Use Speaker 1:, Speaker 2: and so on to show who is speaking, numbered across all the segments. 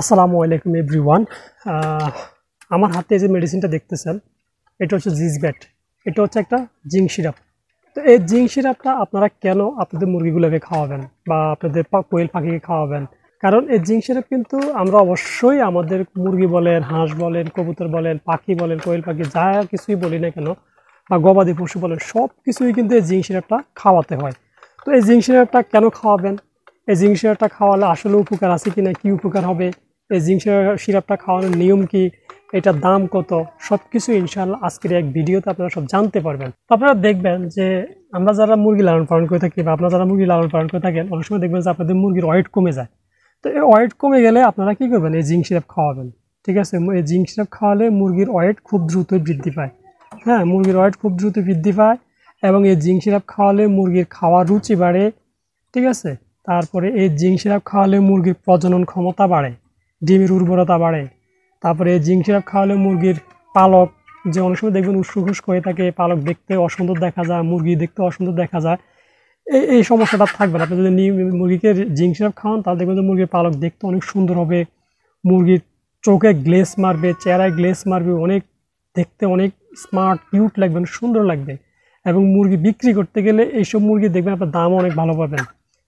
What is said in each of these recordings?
Speaker 1: আসসালামু আলাইকুম এভরিওয়ান। আমার হাতে যে মেডিসিনটা দেখতেছেন এটা হচ্ছে জিজব্যাট। এটা হচ্ছে একটা জিঙ্ক সিরাপ। তো এই জিঙ্ক সিরাপটা আপনারা কেন আপনাদের মুরগিগুলোকে খাওয়াবেন বা আপনাদের কোয়েল পাখিকে খাওয়াবেন? কারণ এই জিঙ্ক সিরাপ কিন্তু আমরা অবশ্যই আমাদের মুরগি বলেন, হাঁস বলেন, কবুতর বলেন, পাখি বলেন, কোয়েল পাখি যা কিছুই বলি না কেন বা গবাদি পশু বলেন, সব কিছুই কিন্তু এই জিঙ্ক সিরাপটা খাওয়াতে হয়। তো এই জিঙ্ক সিরাপটা কেন খাওয়াবেন? এই জিঙ্ক সিরাপটা খাওয়ালে আসলে উপকার আছে কিনা, কি উপকার হবে, এই জিঙ্ক সিরাপটা খাওয়ানোর নিয়ম কি, এটার দাম কত, সব কিছু ইনশাআল্লাহ আজকের এক ভিডিওতে আপনারা সব জানতে পারবেন। তো আপনারা দেখবেন যে আমরা যারা মুরগি লালন পালন করে থাকি বা আপনারা যারা মুরগি লালন পালন করে থাকেন, অনেক সময় দেখবেন যে আপনাদের মুরগির ওয়েট কমে যায়। তো এই ওয়েট কমে গেলে আপনারা কি করবেন? এই জিঙ্ক সিরাপ খাওয়াবেন। ঠিক আছে, এই জিঙ্ক সিরাপ খাওয়ালে মুরগির ওয়েট খুব দ্রুত বৃদ্ধি পায়। হ্যাঁ, মুরগির ওয়েট খুব দ্রুত বৃদ্ধি পায় এবং এই জিঙ্ক সিরাপ খাওয়ালে মুরগির খাওয়ার রুচি বাড়ে। ঠিক আছে, তারপরে এই জিঙ্ক সিরাপ খাওয়ালে মুরগির প্রজনন ক্ষমতা বাড়ে, ডিমের উর্বরতা বাড়ে। তারপরে এই জিঙ্ক সিরাপ খাওয়ালে মুরগির পালক, যে অনেক সময় দেখবেন উস্কোখুস হয়ে থাকে, পালক দেখতে অসুন্দর দেখা যায়, মুরগি দেখতে অসুন্দর দেখা যায়, এই সমস্যাটা থাকবে না। আপনি যদি মুরগিকে জিঙ্ক সিরাপ খাওয়ান তাহলে দেখবেন যে মুরগির পালক দেখতে অনেক সুন্দর হবে, মুরগির চোখে গ্লেস মারবে, চেহারায় গ্লেস মারবে, অনেক দেখতে অনেক স্মার্ট কিউট লাগবে, অনেক সুন্দর লাগবে। এবং মুরগি বিক্রি করতে গেলে এইসব মুরগি দেখবেন আপনার দামও অনেক ভালো পাবেন।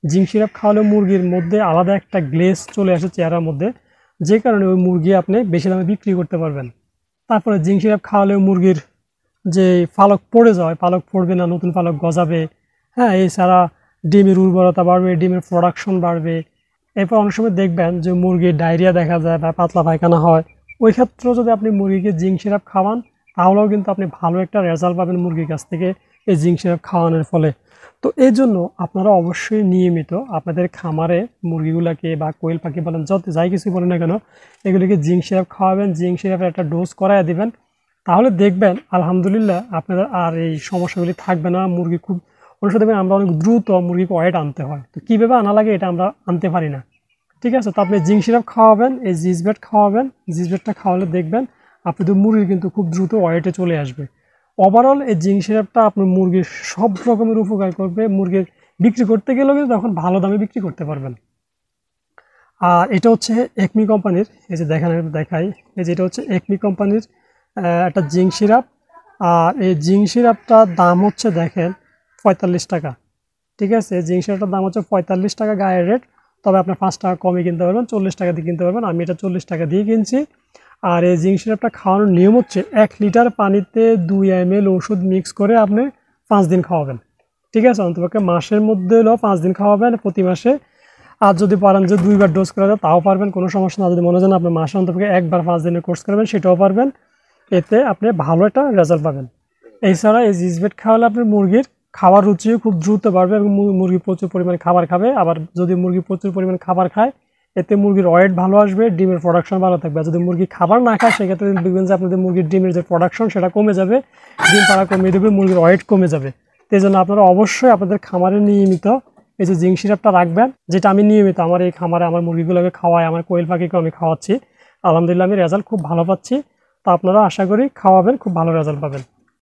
Speaker 1: জিঙ্ক সিরাপ খাওয়ালে মুরগির মধ্যে আলাদা একটা গ্লেস চলে আসে চেহারার মধ্যে, যে কারণে ওই মুরগি আপনি বেশি দামে বিক্রি করতে পারবেন। তারপরে জিঙ্ক সিরাপ খাওয়ালে মুরগির যে পালক পড়ে যায়, পালক পড়বে না, নতুন পালক গজাবে। হ্যাঁ, এছাড়া ডিমের উর্বরতা বাড়বে, ডিমের প্রোডাকশন বাড়বে। এরপর অনেক সময় দেখবেন যে মুরগির ডায়রিয়া দেখা যায় বা পাতলা পায়খানা হয়, ওই ক্ষেত্রেও যদি আপনি মুরগিকে জিঙ্ক সিরাপ খাওয়ান তাহলেও কিন্তু আপনি ভালো একটা রেজাল্ট পাবেন মুরগির কাছ থেকে এই জিঙ্ক সিরাপ খাওয়ানোর ফলে। তো এই জন্য আপনারা অবশ্যই নিয়মিত আপনাদের খামারে মুরগিগুলোকে বা কোয়েল পাখি বলেন, যত যাই কিছু বলেন না কেন, এগুলিকে জিঙ্ক সিরাপ খাওয়াবেন, জিঙ্ক সিরাপের একটা ডোজ করায় দিবেন। তাহলে দেখবেন আলহামদুলিল্লাহ আপনাদের আর এই সমস্যাগুলি থাকবে না। মুরগি খুব অনেক সময় দেখবেন আমরা অনেক দ্রুত মুরগিকে ওয়েট আনতে হয়, তো কীভাবে আনা লাগে এটা আমরা আনতে পারি না। ঠিক আছে, তো আপনি জিঙ্ক সিরাপ খাওয়াবেন, এই জিজব্যাট খাওয়াবেন। জিজব্যাটটা খাওয়ালে দেখবেন আপনাদের মুরগি কিন্তু খুব দ্রুত ওয়েটে চলে আসবে। ওভারঅল এই জিঙ্ক সিরাপটা আপনার মুরগির সব রকমের উপকার করবে। মুরগির বিক্রি করতে গেলেও কিন্তু তখন ভালো দামে বিক্রি করতে পারবেন। আর এটা হচ্ছে একমি কোম্পানির, এই যে দেখাই, এই যে এটা হচ্ছে একমি কোম্পানির একটা জিঙ্ক সিরাপ। আর এই জিঙ্ক সিরাপটার দাম হচ্ছে দেখেন 45 টাকা। ঠিক আছে, জিঙ্ক সিরাপটার দাম হচ্ছে 45 টাকা গায়ের রেট, তবে আপনার 5 টাকা কমে কিনতে পারবেন, 40 টাকা দিয়ে কিনতে পারবেন। আমি এটা 40 টাকা দিয়ে কিনছি। আর এই জিঙ্ক সিরাপটা খাওয়ানোর নিয়ম হচ্ছে 1 লিটার পানিতে 2 ml ওষুধ মিক্স করে আপনি 5 দিন খাওয়াবেন। ঠিক আছে, অন্তপক্ষে মাসের মধ্যে হলেও 5 দিন খাওয়াবেন প্রতি মাসে। আর যদি পারেন যে 2বার ডোজ করা যায় তাও পারবেন, কোনো সমস্যা না। যদি মনে হয় আপনি মাসে অন্তপক্ষে 1বার 5 দিনের কোর্স করবেন সেটাও পারবেন, এতে আপনি ভালো একটা রেজাল্ট পাবেন। এছাড়া এই জিজবেট খাওয়ালে আপনার মুরগির খাওয়ার রুচিও খুব দ্রুত বাড়বে এবং মুরগি প্রচুর পরিমাণে খাবার খাবে। আবার যদি মুরগি প্রচুর পরিমাণে খাবার খায় এতে মুরগির ওয়েট ভালো আসবে, ডিমের প্রোডাকশন ভালো থাকবে। আর যদি মুরগি খাবার না খায় সেক্ষেত্রে দেখবেন যে আপনাদের মুরগির ডিমের যে প্রোডাকশন সেটা কমে যাবে, ডিম পাড়া কমিয়ে দেবে, মুরগির ওয়েট কমে যাবে। এই জন্য আপনারা অবশ্যই আপনাদের খামারে নিয়মিত এই যে জিঙ্ক সিরাপটা রাখবেন, যেটা আমি নিয়মিত আমার এই খামারে আমার মুরগিগুলোকে খাওয়াই, আমার কোয়েল পাখিকে আমি খাওয়াচ্ছি। আলহামদুলিল্লাহ আমি রেজাল্ট খুব ভালো পাচ্ছি। তো আপনারা আশা করি খাওয়াবেন, খুব ভালো রেজাল্ট পাবেন।